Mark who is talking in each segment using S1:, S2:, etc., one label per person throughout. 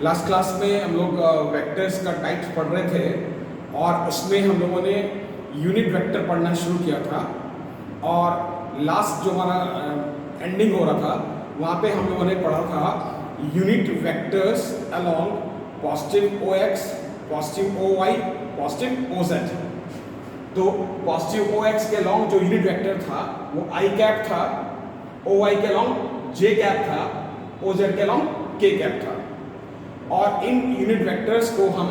S1: Last class में हम लोग वेक्टर्स का टाइप्स पढ़ रहे थे और उसमें हम लोगों ने यूनिट वेक्टर पढ़ना शुरू किया था और लास्ट जो हमारा एंडिंग हो रहा था वहाँ पे हम लोगों ने पढ़ा था unit vectors along positive O X, positive O Y, positive O Z. तो पॉजिटिव ओ एक्स के अलोंग जो यूनिट वेक्टर था वो आई कैप था, ओ वाई के अलोंग जे कैप था, ओ जेड के अलोंग के कैप था। और इन यूनिट वेक्टर्स को हम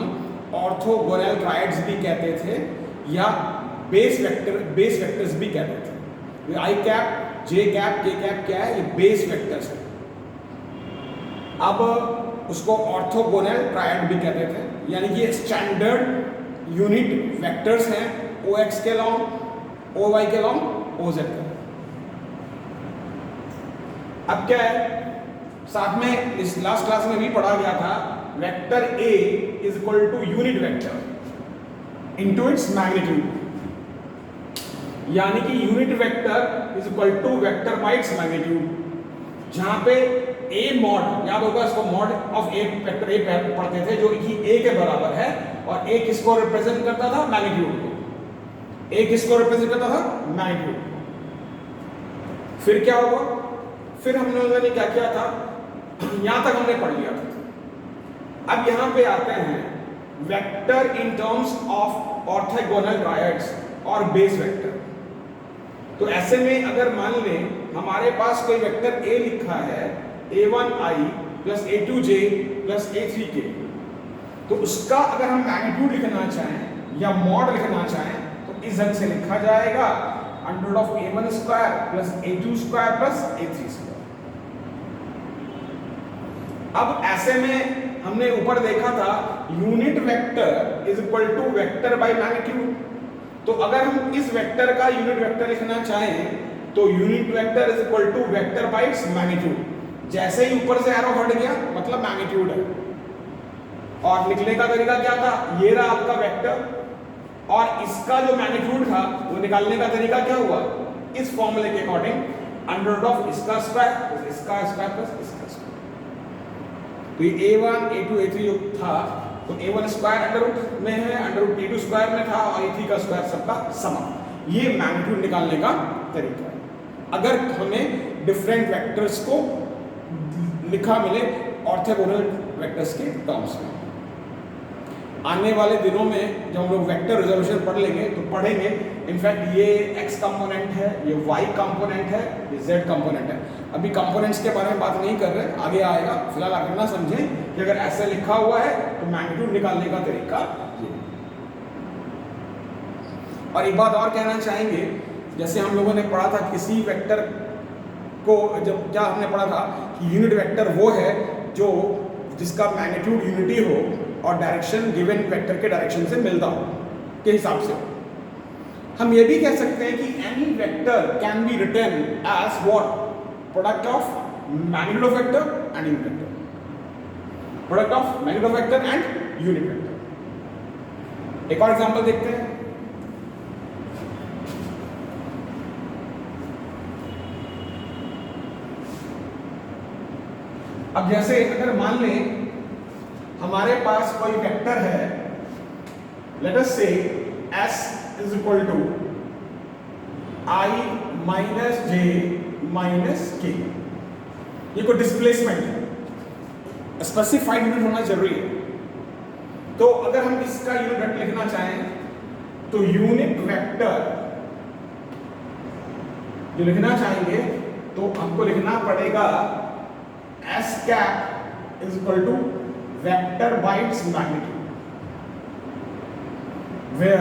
S1: ऑर्थोगोनल ट्रायड्स भी कहते थे या बेस वेक्टर्स भी कहते थे। आई कैप, जे कैप, के कैप क्या है? ये बेस वेक्टर्स है। अब उसको ऑर्थोगोनल ट्रायड भी कहते थे, यानी ये स्टैंडर्ड यूनिट वेक्टर्स हैं ओ एक्स के अलोंग, ओ वाई के अलोंग, ओ जेड के। अब क्या है, साथ में इस लास्ट क्लास में भी पढ़ा गया था vector A is equal to unit vector into its magnitude, यानी कि unit vector is equal to vector by its magnitude. जहां पे A मॉड, याद होगा इसको, mod of A vector A पढ़ते थे जो कि A के बराबर है और A किसको रिप्रेजेंट करता था? मैग्नीट्यूड को। A किसको रिप्रेजेंट करता था? मैग्नीट्यूड। फिर क्या हुआ? फिर हम लोगों ने क्या किया था? यहां तक हमने पढ़ लिया था। अब यहां पे आते हैं vector in terms of orthogonal triads और बेस वेक्टर। तो ऐसे में अगर मान लें हमारे पास कोई वेक्टर A लिखा है a1i plus a2j plus a3k, तो उसका अगर हम मैग्नीट्यूड लिखना चाहें या मॉड लिखना चाहें तो इस ढंग से लिखा जाएगा under of a1 square plus a2 square plus a3 square. अब ऐसे में हमने ऊपर देखा था unit vector is equal to vector by magnitude. तो अगर हम इस वेक्टर का यूनिट वेक्टर लिखना चाहें तो unit vector is equal to vector by its magnitude. जैसे ही ऊपर से एरो हट गया मतलब मैग्नीट्यूड है। और लिखने का तरीका क्या था? ये रहा आपका वेक्टर और इसका जो मैग्नीट्यूड था वो निकालने का तरीका क्या हुआ? इस फॉर्मूले के अकॉर्डिंग अंडर ऑफ इसका स्क्वायर प्लस इसका स्क्वायर प्लस इसका स्क्वायर। तो ये a1 a2 a3 जो था तो a1 स्क्वायर अंडर रूट में है, अंडर रूट a2 स्क्वायर में था और a3 का स्क्वायर सबका समा। ये मैग्नीट्यूड निकालने का तरीका है अगर हमें डिफरेंट वेक्टर्स को लिखा मिले ऑर्थोगोनल वेक्टर्स के टर्म्स में। आने वाले दिनों में जब हम लोग वेक्टर रिजोल्यूशन पढ़ लेंगे तो पढ़ेंगे इनफैक्ट ये x कंपोनेंट है, ये y कंपोनेंट है, ये z कंपोनेंट है। अभी कंपोनेंट्स के बारे में बात नहीं कर रहे, आगे आएगा। फिलहाल आप इतना समझें कि अगर ऐसे लिखा हुआ है तो मैग्नीट्यूड निकालने का तरीका ये। और एक बात और कहना चाहेंगे, जैसे हम लोगों ने पढ़ा था किसी वेक्टर को, जब क्या हमने पढ़ा था कि यूनिट वेक्टर वो है जो जिसका मैग्नीट्यूड यूनिटी हो और डायरेक्शन गिवन वेक्टर के डायरेक्शन से मिलता हो के हिसाब से। हम ये भी कह सकते हैं कि any vector can be written as what? Product of magnitude of vector and unit vector. Product of magnitude of vector and unit vector. एक और एग्जांपल देखते हैं। अब जैसे अगर मान लें हमारे पास कोई वेक्टर है, late us say s is equal to i minus j minus k। ये कोई डिस्प्लेसमेंट है, स्पेसिफाइड यूनिट होना जरूरी है। तो अगर हम इसका यूनिट वेक्टर लिखना चाहें तो यूनिट वेक्टर जो लिखना चाहेंगे तो हमको लिखना पड़ेगा s cap is equal to vector by its magnitude, where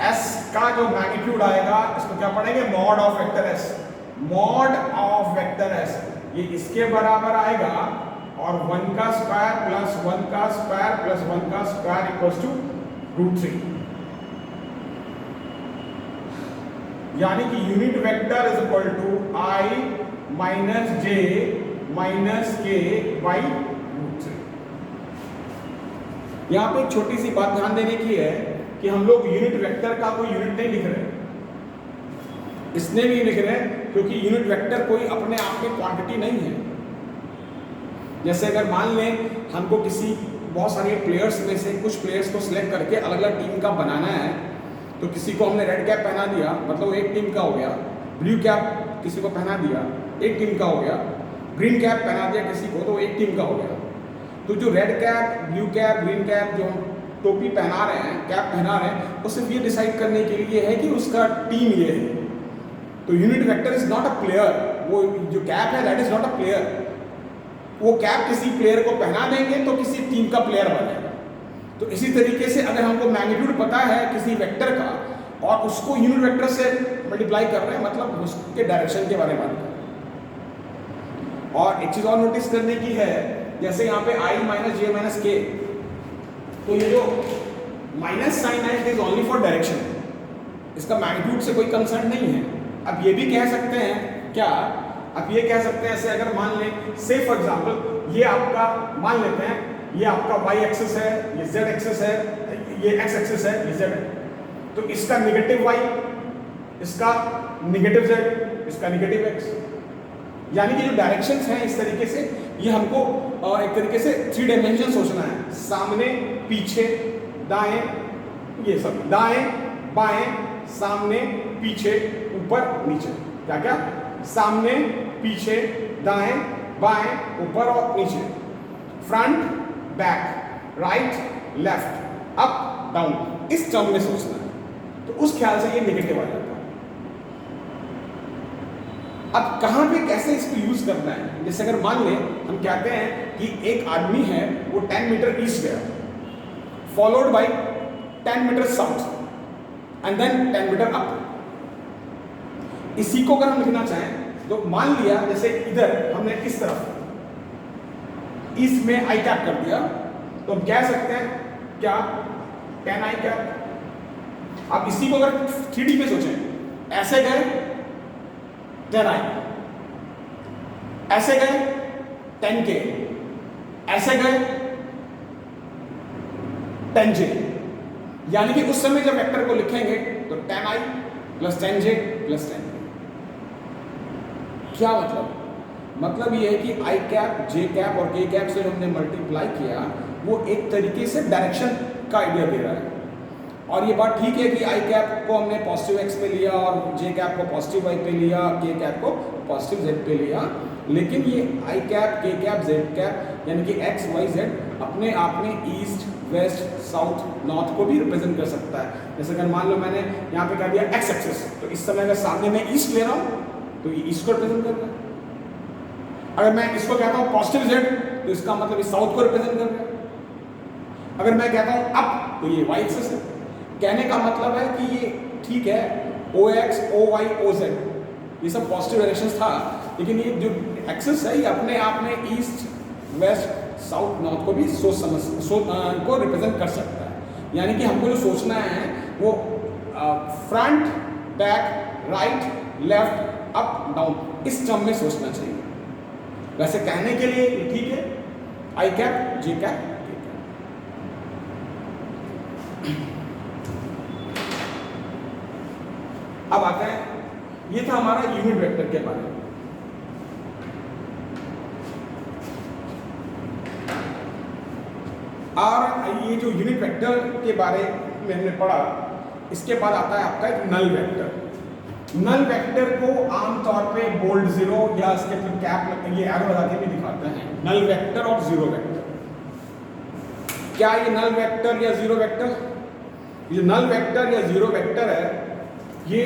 S1: s का जो मैग्नीट्यूड आएगा इसको क्या पढ़ेंगे? Mod of vector s। Mod of vector s ये इसके बराबर आएगा और 1 का स्क्वायर प्लस 1 का स्क्वायर प्लस 1 का स्क्वायर इक्वल्स टू √3। यानी कि unit vector is equal to i minus j minus K by √3। यहां पे एक छोटी सी बात ध्यान देने की है कि हम लोग यूनिट वेक्टर का कोई यूनिट नहीं लिख रहे, इसलिए नहीं लिख रहे क्योंकि यूनिट वेक्टर कोई अपने आप में क्वांटिटी नहीं है। जैसे अगर मान लें हमको किसी बहुत सारे प्लेयर्स में से कुछ प्लेयर्स को सिलेक्ट करके अलग अलग टीम का बनाना है, तो किसी को हमने रेड कैप पहना दिया, मतलब एक टीम का हो गया, ब्लू कैप किसी को पहना दिया, एक टीम का हो गया, ग्रीन कैप पहना दिया किसी को, तो एक टीम का हो गया। तो जो red cap, blue cap, green cap जो हम टोपी पहना रहे हैं, कैप पहना रहे हैं, वो सिर्फ ये डिसाइड करने के लिए है कि उसका टीम ये है। तो unit vector is not a player, वो जो कैप है that is not a player. वो कैप किसी प्लेयर को पहना देंगे तो किसी टीम का प्लेयर बनेगा। तो इसी तरीके से अगर हमको मैग्नीट्यूड पता है किसी वेक्टर का और उसको यूनिट वेक्टर से मल्टीप्लाई कर रहे हैं, मतलब उसके डायरेक्शन के बारे में बात कर रहे हैं। और एक चीज और नोटिस करने की है, जैसे यहाँ पे i माइनस जे माइनस के, तो ये जो माइनस साइन है it is only for direction, इसका मैग्नीट्यूड से कोई कंसर्न नहीं है। अब ये भी कह सकते हैं क्या, अब ये कह सकते हैं ऐसे, अगर मान लें से फॉर एग्जांपल ये आपका मान लेते हैं ये आपका y एक्सिस है, ये z एक्सिस है, ये x एक्सिस है, ये z है, तो इसका नेगेटिव y, इसका नेगेटिव z, इसका नेगेटिव x, यानी कि जो डायरेक्शंस हैं इस तरीके से ये हमको एक तरीके से 3 डायमेंशन सोचना है, सामने पीछे दाएं, ये सब दाएं बाएं सामने पीछे ऊपर नीचे, क्या क्या सामने पीछे दाएं बाएं ऊपर और नीचे, front back right left up down, इस टर्म में सोचना है। तो उस ख्याल से ये नेगेटिव आ जाता है। अब कहां पे कैसे इसको यूज करना है, जैसे अगर मान लें हम कहते हैं कि एक आदमी है वो 10 मीटर ईस्ट गया, followed by 10 metre south and then 10 metre up. इसी को अगर हम लिखना चाहें तो मान लिया जैसे इधर हमने इस तरफ ईस्ट में आई कैप कर दिया, तो हम कह सकते हैं क्या 10 आई कैप। अब इसी को अगर 3D में सोचें, ऐसे गए 10 आई, ऐसे गए 10 के, ऐसे गए 10 जे, यानी कि उस समय जब वेक्टर को लिखेंगे तो 10 आई प्लस 10 जे प्लस 10 के। क्या मतलब ये है कि आई कैप जे कैप और के कैप से हमने मल्टीप्लाई किया, वो एक तरीके से डायरेक्शन का आइडिया दे रहा है। और ये बात ठीक है कि आई कैप को हमने पॉजिटिव एक्स पे लिया और जे कैप को पॉजिटिव वाई पे लिया, के कैप को पॉजिटिव जेड पे लिया, लेकिन ये आई कैप के कैप जेड कैप यानी कि एक्स वाई जेड अपने आप में ईस्ट वेस्ट साउथ नॉर्थ को भी रिप्रेजेंट कर सकता है। जैसे अगर मान लो मैंने यहाँ पे कर दिया एक्स एक्सिस, तो इस समय अगर सामने मैं ईस्ट ले रहा हूँ तो ये ईस्ट को रिप्रेजेंट कर रहा है। अगर मैं इसको कहता हूँ पॉजिटिव जेड तो इसका मतलब इस साउथ को रिप्रेजेंट कर रहा है। अगर मैं कहता हूँ अप तो ये वाई एक्सिस है। कहने का मतलब है कि ये ठीक है O X O Y O Z ये सब पॉजिटिव डायरेक्शंस था, लेकिन ये जो एक्सिस है ये अपने आप में ईस्ट वेस्ट साउथ नॉर्थ को भी को रिप्रेजेंट कर सकता है। यानी कि हमको जो सोचना है वो front back right left up down इस टर्म में सोचना चाहिए। वैसे कहने के लिए ठीक है आई कैप जे कैप। अब आता है, ये था हमारा यूनिट वेक्टर के बारे में। और ये जो यूनिट वेक्टर के बारे में हमने पढ़ा, इसके बाद आता है आपका एक नल वेक्टर। नल वेक्टर को आमतौर पे बोल्ड जीरो या इसके फिर कैप ये एरो लगा के भी दिखाते हैं, नल वेक्टर और जीरो वेक्टर। क्या ये नल वेक्टर या जीरो वेक्टर? ये नल वेक्टर या जीरो वेक्टर है, ये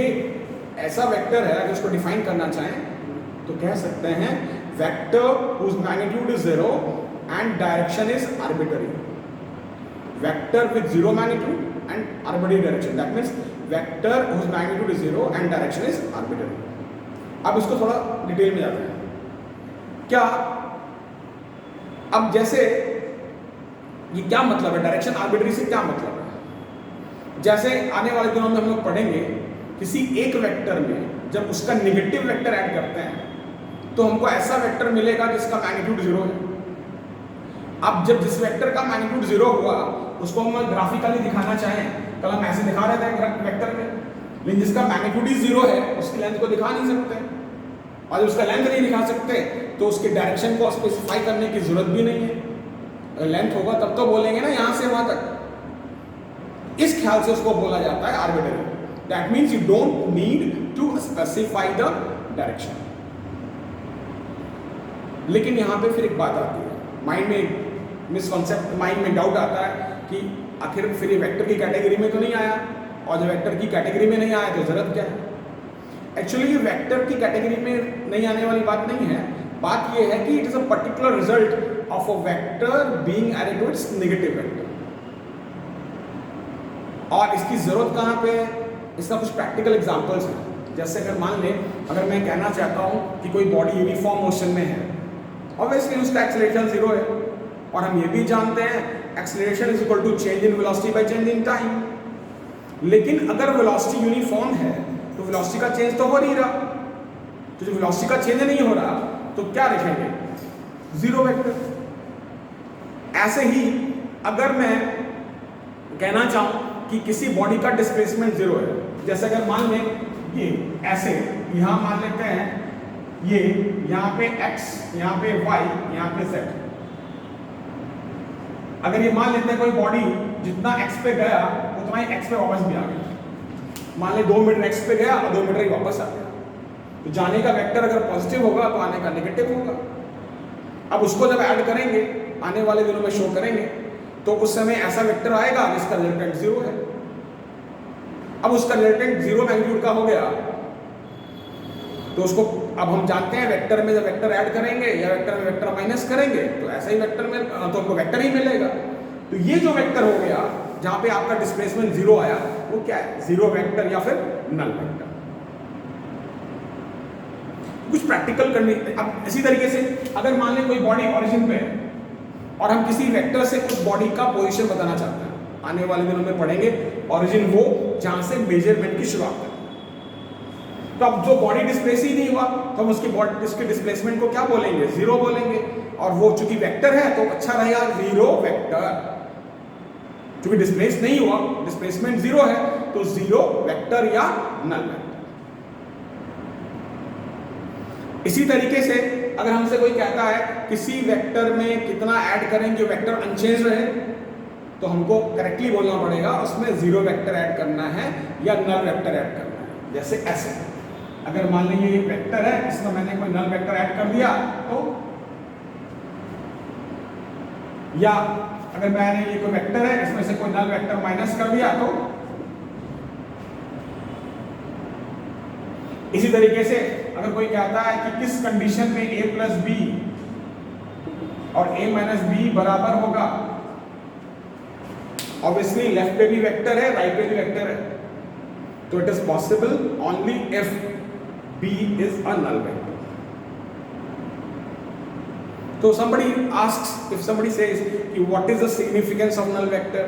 S1: ऐसा वेक्टर है, अगर इसको डिफाइन करना चाहें तो कह सकते हैं vector whose magnitude is 0 and direction is arbitrary. Vector with zero magnitude and arbitrary direction. That means vector whose magnitude is 0 and direction is arbitrary. अब इसको थोड़ा डिटेल में जाते हैं। क्या अब जैसे ये क्या मतलब है, डायरेक्शन आर्बिट्री से क्या मतलब है? जैसे आने वाले दिनों में हम लोग पढ़ेंगे, किसी एक वेक्टर में जब उसका नेगेटिव वेक्टर ऐड करते हैं तो हमको ऐसा वेक्टर मिलेगा जिसका मैग्नीट्यूड 0 है। अब जब जिस वेक्टर का मैग्नीट्यूड 0 हुआ उसको हम ग्राफिकली दिखाना चाहें, कल हम ऐसे दिखा रहे थे वेक्टर में, लेकिन जिसका मैग्नीट्यूड ही 0 है उसकी लेंथ को दिखा नहीं सकते, और उसका लेंथ नहीं दिखा सकते तो उसके डायरेक्शन को स्पेसिफाई करने की जरूरत भी नहीं है। अगर लेंथ होगा तब तो बोलेंगे ना यहाँ से वहां तक। इस ख्याल से उसको बोला जाता है arbitrary. That means you don't need to specify the direction. लेकिन यहाँ पे फिर एक बात आती है, माइंड में मिसकॉन्सेप्ट, माइंड में डाउट आता है कि आखिर फिर ये वेक्टर की कैटेगरी में तो नहीं आया, और जब वेक्टर की कैटेगरी में नहीं आया तो जरूरत क्या है। एक्चुअली ये वेक्टर की कैटेगरी में नहीं आने वाली बात नहीं है। बात ये है कि it is a particular result of a vector being added to its negative vector. और इसकी जरूरत कहाँ पे है, इसका कुछ प्रैक्टिकल एग्जांपल्स हैं। जैसे अगर मान लें, अगर मैं कहना चाहता हूँ कि कोई बॉडी यूनिफॉर्म मोशन में है, ऑब्वियसली उसका एक्सेलरेशन 0 है, और हम ये भी जानते हैं acceleration is equal to change in velocity by change in time. लेकिन अगर वेलोसिटी यूनिफॉर्म है तो वेलोसिटी का चेंज तो हो नहीं रहा, तो जो वेलोसिटी का चेंज नहीं हो रहा तो क्या लिखेंगे, 0 वेक्टर। ऐसे ही अगर मैं कहना चाहूं कि किसी बॉडी का डिस्प्लेसमेंट 0 है, जैसे अगर मान लें ये ऐसे, यहां मान लेते हैं ये यहां पे x, यहां पे y, यहां पे z। अगर ये मान लेते हैं कोई बॉडी जितना x पे गया उतना ही x पे वापस भी आ गया, मान ले 2 मीटर x पे गया और 2 मीटर ही वापस आ गया, तो जाने का वेक्टर अगर पॉजिटिव होगा तो आने का नेगेटिव होगा। अब उसको जब ऐड करेंगे, आने वाले दिनों में शो करेंगे, तो उस समय ऐसा वेक्टर आएगा जिसका रिजल्टेंट 0 है। अब उसका रिजल्टेंट 0 मैग्नीट्यूड का हो गया, तो उसको अब हम जानते हैं वेक्टर में जब वेक्टर ऐड करेंगे या वेक्टर में वेक्टर माइनस करेंगे तो ऐसा ही वेक्टर में तो हमको वेक्टर ही मिलेगा। तो ये जो वेक्टर हो गया जहां पे आपका डिस्प्लेसमेंट 0 आया, वो क्या है, 0 वेक्टर या फिर नल वेक्टर। कुछ प्रैक्टिकल करने, अब इसी तरीके से अगर मान लें कोई बॉडी ओरिजिन पे है और हम किसी वेक्टर से उस बॉडी का पोजीशन बताना चाहते हैं, आने वाले दिनों में पढ़ेंगे ओरिजिन वो जहां से मेजरमेंट की शुरुआत है। तो अब जो बॉडी डिस्प्लेस ही नहीं हुआ तो हम उसके डिस्प्लेसमेंट को क्या बोलेंगे, 0 बोलेंगे। और वो चूंकि वेक्टर है तो अच्छा रहेगा 0 वेक्टर। चूंकि डिस्प्लेस नहीं हुआ, डिस्प्लेसमेंट 0 है तो 0 वेक्टर या नल वेक्टर। इसी तरीके से अगर हमसे कोई कहता है किसी वेक्टर में कितना ऐड करेंगे वेक्टर अनचेंज रहे, तो हमको करेक्टली बोलना पड़ेगा उसमें 0 वेक्टर ऐड करना है या नल वेक्टर ऐड करना है। जैसे ऐसे अगर मान लीजिए ये वेक्टर है, इसमें मैंने कोई नल वेक्टर ऐड कर दिया, तो या अगर मैंने ये कोई वेक्टर है इसमें से कोई नल वेक्टर माइनस कर दिया, तो इसी तरीके से अगर कोई कहता है कि किस कंडीशन में a प्लस बी और a माइनस बी बराबर होगा, ऑब्वियसली लेफ्ट पे भी वेक्टर है, राइट पे भी वेक्टर है, तो it is possible only if b is a null vector. So somebody asks, if somebody says what is the significance of null vector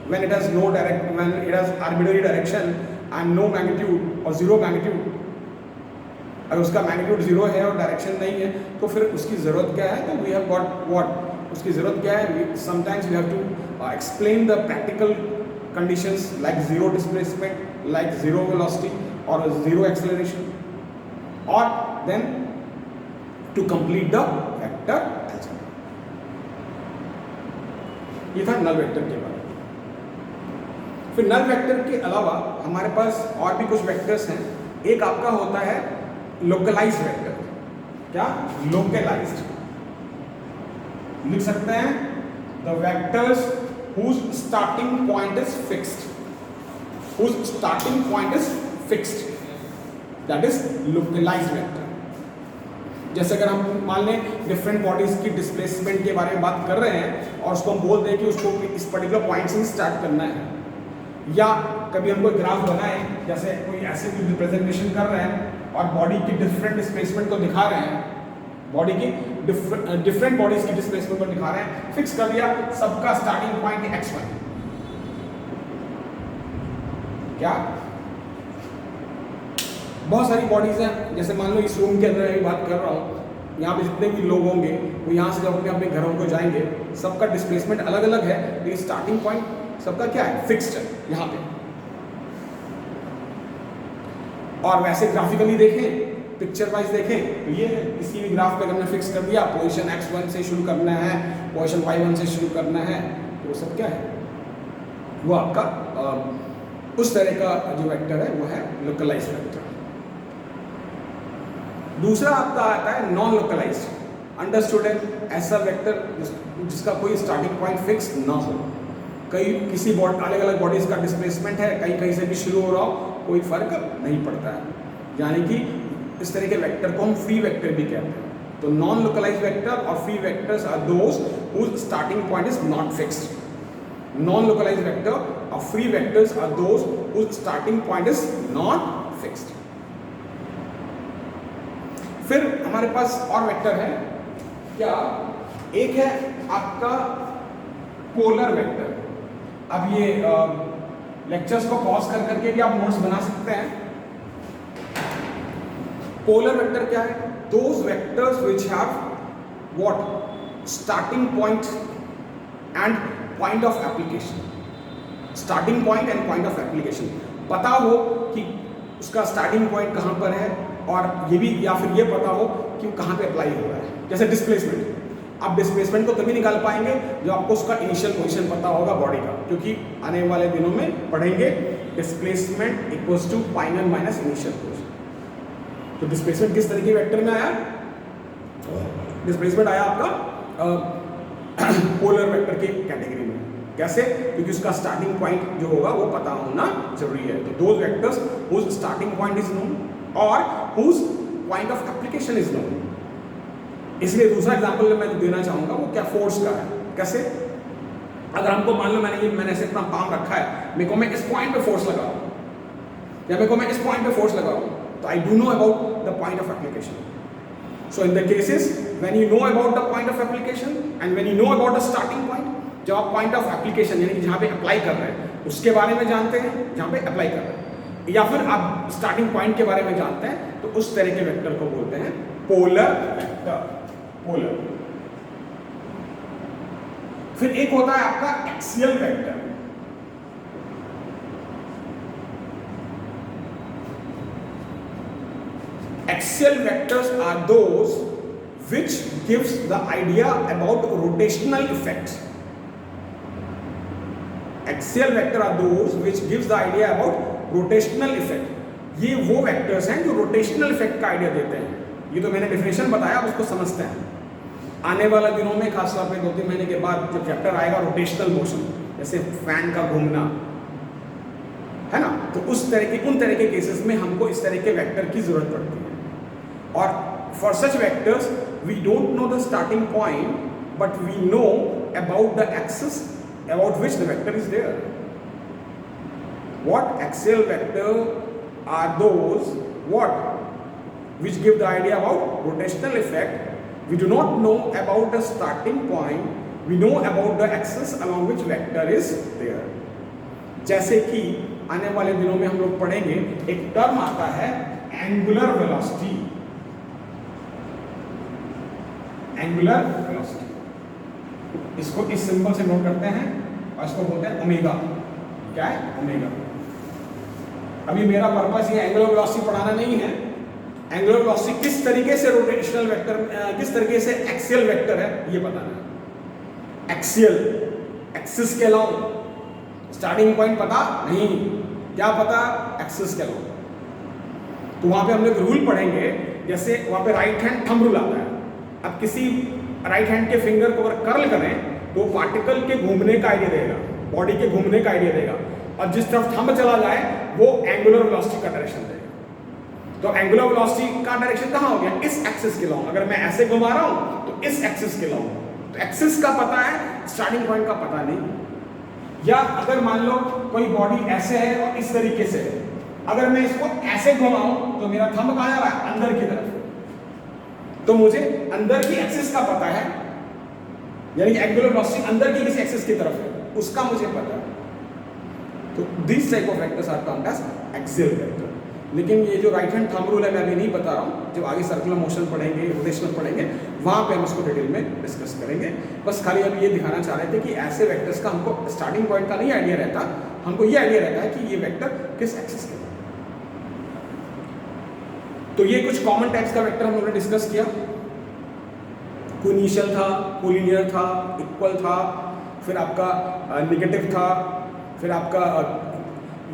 S1: when it has no direct, when it has arbitrary direction and no magnitude or 0 magnitude, अगर उसका magnitude 0 है और direction नहीं है तो फिर उसकी जरूरत क्या है, तो वी हैव गॉट व्हाट, उसकी जरूरत क्या है, sometimes we have to explain the practical conditions like 0 displacement, like 0 velocity और 0 एक्सेलरेशन, और then to complete the vector algebra. ये था नल वेक्टर के बारे में। फिर नल वेक्टर के अलावा हमारे पास और भी कुछ वेक्टर्स हैं। एक आपका होता है लोकलाइज्ड वेक्टर। क्या, लोकलाइज्ड लिख सकते हैं the vectors whose starting point is fixed, whose starting point is fixed, that is localized vector। जैसे अगर हम मान लें डिफरेंट बॉडीज की डिस्प्लेसमेंट के बारे में बात कर रहे हैं और उसको हम बोल दें कि उसको इस पर्टिकुलर पॉइंट से स्टार्ट करना है, या कभी हम कोई ग्राफ बनाए, जैसे कोई ऐसे कोई रिप्रेजेंटेशन कर रहे हैं और बॉडी की डिफरेंट डिस्प्लेसमेंट को दिखा रहे हैं, बॉडी की डिफरेंट बॉडीज की डिस्प्लेसमेंट को दिखा रहे हैं, फिक्स कर दिया सबका स्टार्टिंग पॉइंट x1। क्या, बहुत सारी बॉडीज हैं, जैसे मान लो इस रूम के अंदर मैं बात कर रहा हूँ, यहाँ पे जितने भी लोग होंगे वो यहाँ से जब अपने अपने घरों को जाएंगे, सबका डिस्प्लेसमेंट अलग अलग है, लेकिन स्टार्टिंग पॉइंट सबका क्या है, फिक्स्ड है यहाँ पे। और वैसे ग्राफिकली देखें पिक्चर वाइज देखें तो ये है, किसी भी ग्राफ पे अगर हमने फिक्स कर दिया पोजीशन x1 से शुरू करना है, पोजीशन y1 से शुरू करना है, तो वो सब क्या है, वो आपका उस तरह का जो वेक्टर है वो है लोकलाइज्ड वेक्टर। दूसरा आपका आता है नॉन लोकलाइज्ड। अंडरस्टूड है, ऐसा वेक्टर जिसका कोई स्टार्टिंग पॉइंट फिक्स ना हो, कई किसी अलग अलग बॉडीज का डिस्प्लेसमेंट है, कहीं से भी शुरू हो रहा हो, कोई फर्क नहीं पड़ता है, यानी कि इस तरह के वेक्टर को हम फ्री वेक्टर भी कहते हैं। तो नॉन लोकलाइज्ड वेक्टर और free vectors are those whose starting point is not fixed. Non localized vector और free vectors are those whose starting point is not fixed. फिर हमारे पास और वेक्टर है क्या, एक है आपका पोलर वेक्टर। अब ये लेक्चर्स को पॉज कर करके भी आप नोट्स बना सकते हैं। पोलर वेक्टर क्या है, those vectors which have what starting point and point of application. Starting point and point of application, पता हो कि उसका स्टार्टिंग पॉइंट कहाँ पर है, और ये भी या फिर ये पता हो कि वो कहाँ पे अप्लाई हो रहा है। जैसे डिस्प्लेसमेंट, आप डिस्प्लेसमेंट को तभी निकाल पाएंगे जब आपको उसका इनिशियल पोजीशन पता होगा बॉडी का, क्योंकि आने वाले दिनों में पढ़ेंगे displacement equals to final minus initial position. तो डिस्प्लेसमेंट किस तरह के वेक्टर में आया, डिस्प्लेसमेंट आया आपका पोलर वेक्टर की कैटेगरी में। कैसे, क्योंकि उसका स्टार्टिंग पॉइंट जो होगा वो पता होना जरूरी है। तो those vectors whose starting point is known और whose point of application is known. इसलिए दूसरा एग्जांपल मैं देना चाहूंगा वो क्या, फोर्स का है। कैसे, अगर हमको मान लो मैंने ऐसे अपना पाम रखा है, मेरे को मैं इस पॉइंट पे फोर्स लगाऊं या मेरे को मैं इस पॉइंट पे फोर्स लगाऊं, तो I do know about the point of application. So in the cases when you know about the point of application and when you know about the starting point, जब आप पॉइंट ऑफ एप्लीकेशन यानी कि जहां पे apply कर रहे हैं उसके बारे में जानते हैं, जहां पे अप्लाई कर रहे हैं, या फिर आप स्टार्टिंग पॉइंट के बारे में जानते हैं, तो उस तरह के वेक्टर को बोलते हैं पोलर वेक्टर। पोलर। फिर एक होता है आपका axial vector. Axial vectors are those which gives the idea about rotational effects. Axial vector are those which gives the idea about rotational effect. ये वो वेक्टर्स हैं जो रोटेशनल इफेक्ट का आइडिया देते हैं। ये तो मैंने डिफिनेशन बताया, आप उसको समझते हैं। आने वाले दिनों में खासतौर पे 2-3 महीने के बाद जब चैप्टर आएगा रोटेशनल मोशन, जैसे फैन का घूमना है ना, तो उस तरह के उन तरह के केसेस में हमको इस तरह के वेक्टर की जरूरत पड़ती है। और for such vectors we don't know the starting point, but we know about the axis about which the vector is there. What axial vector are those which give the idea about rotational effect? We do not know about the starting point, we know about the axis along which vector is there. जैसे कि आने वाले दिनों में हम लोग पढ़ेंगे, एक टर्म आता है एंगुलर वेलोसिटी। एंगुलर वेलोसिटी, इसको इस सिंबल से नोट करते हैं और इसको बोलते हैं ओमेगा। क्या है? ओमेगा। अभी मेरा पर्पस ये एंगुलर वेलोसिटी पढ़ाना नहीं है। एंगुलर वेलोसिटी किस तरीके से रोटेशनल वेक्टर, किस तरीके से एक्सियल वेक्टर है, ये बताना है। एक्सियल, एक्सिस के अलावा स्टार्टिंग पॉइंट पता नहीं, क्या पता? एक्सिस के अलावा। तो वहां पे हम लोग रूल पढ़ेंगे, जैसे वहां पे राइट हैंड थंब रूल आता है। अब किसी राइट हैंड के फिंगर को अगर कर्ल करें तो पार्टिकल के घूमने का आइडिया देगा, बॉडी के घूमने का आइडिया देगा, और जिस तरफ थंब चला जाए वो एंगुलर वेलोसिटी का डायरेक्शन देगा। तो एंगुलर वेलोसिटी का डायरेक्शन कहाँ हो गया? इस एक्सिस के लॉन्ग। अगर मैं ऐसे घुमा रहा हूं तो इस एक्सिस के लॉन्ग। तो एक्सिस का पता है, स्टार्टिंग पॉइंट का पता नहीं। या अगर मान लो कोई बॉडी ऐसे है और इस तरीके से है, अगर मैं इसको ऐसे घुमाऊं तो मेरा थंब कहाँ जा रहा है? अंदर की तरफ। तो मुझे अंदर की एक्सिस का पता है, यानी कि एंगुलर वेलोसिटी अंदर की किसी एक्सिस की तरफ है, उसका मुझे पता है। तो this type of vectors are termed as axial vector. लेकिन ये जो राइट हैंड थंब रूल है मैं अभी नहीं बता रहा हूँ, जब आगे सर्कुलर मोशन पढ़ेंगे, रोटेशनल पढ़ेंगे, वहां पे हम इसको डिटेल में डिस्कस करेंगे। बस खाली अब ये दिखाना चाह रहे थे कि ऐसे वेक्टर्स का हमको स्टार्टिंग पॉइंट का नहीं आइडिया रहता, हमको ये आइडिया रहता है कि ये वेक्टर किस एक्सिस के। तो ये कुछ कॉमन टाइप्स का वेक्टर हम लोगों ने डिस्कस किया। कोई इनिशियल था, कोलिनियर था, इक्वल था, फिर आपका नेगेटिव था, फिर आपका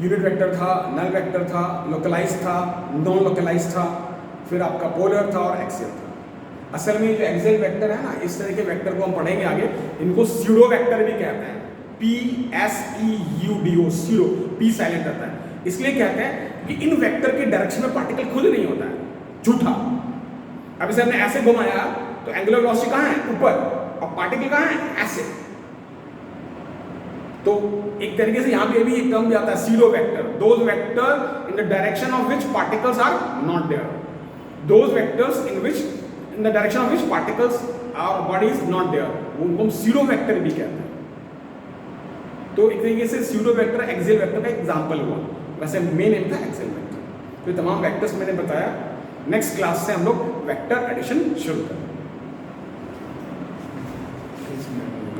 S1: यूनिट वेक्टर था, नल वेक्टर था, लोकलाइज था, नॉन लोकलाइज था, फिर आपका पोलर था और एक्सियल था। असल में जो एक्सियल वेक्टर है ना, इस तरह के वेक्टर को हम पढ़ेंगे आगे, इनको स्यूडो वेक्टर भी कहते हैं। PSEUDO, स्यूडो, P साइलेंट रहता है, इसलिए कहते हैं कि इन वेक्टर के डायरेक्शन में पार्टिकल खुद नहीं होता है, झूठा। अब इसे हमने ऐसे घुमाया तो एंगुलर वेलोसिटी कहाँ है? ऊपर, और पार्टिकल कहाँ है? ऐसे। तो एक तरीके से यहाँ पे भी एक टर्म भी आता है pseudo vector, those vector in the direction of which particles are not there, those vectors in which in the direction of which particles are body is not there, उनको हम स्यूडो वेक्टर भी कहते हैं। तो एक तरीके से स्यूडो वेक्टर एक्सियल वेक्टर का एग्जांपल हुआ, वैसे मेन नेम था एक्सियल वेक्टर। तो तमाम वेक्टर्स मैंने बताया। नेक्स्ट क्लास से हम लोग वेक्टर एडिशन शुरू करेंगे।